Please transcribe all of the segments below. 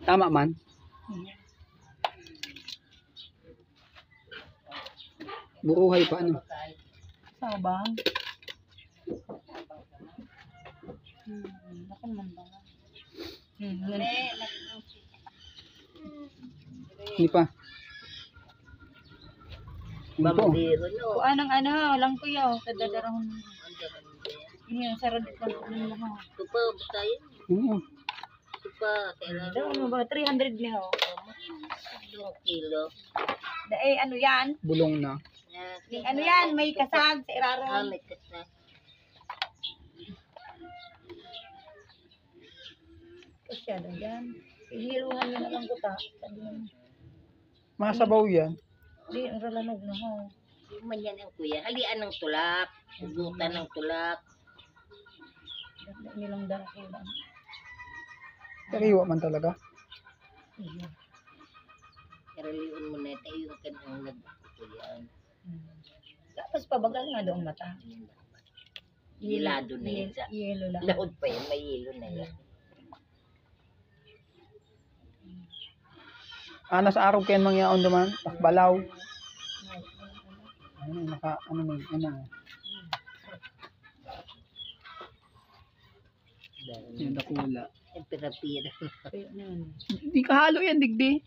Tama man. Buruhay pa ano. Sabang. Nakan man ba? Hindi pa. Hindi po. Kuan ang ano, lang ko yaw, kadadarang. Ini sarad lang ko nila ha. Tupa tayo. Oo. Tupa kailangan Ano ba 300 niya ho. 2 kilo. Dai ano yan? Bulong na. Ning ano yan, may kasag sa iraron. May kasag. Kasi ano yan. Ihiluhan niya na lang ko ta. Masabaw yan. Di ang ralanog na ho. Yung man yan ang kuya. Halian ng tulak. Hugutan ng tulak. Nilang dako lang. Kariwa man talaga. Karaliun mo na tayo yung kanang nagkukuyan. Tapos pabagal nga doon mata. Hilado na yan sa. Yelo lang. Laod pa yan. May hilo na yan. Anas araw kayo mangyaon duman. Takbalaw. Ano naka ano mo ano. Yung dakula. Yung pira-pira. Hindi kahalo yan digdi.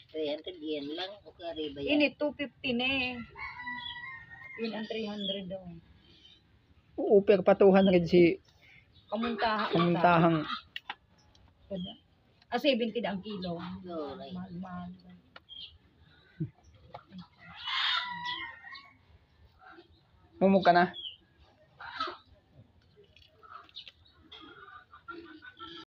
300 yan lang. O kariba yan. Ini 250 na eh. Yun ang 300 daw. Oo, pero patuhan rin si Kamuntahan. kamutahang. Ah, 70 na ang kilo. Oo, right. Mahal. Mumug ka na.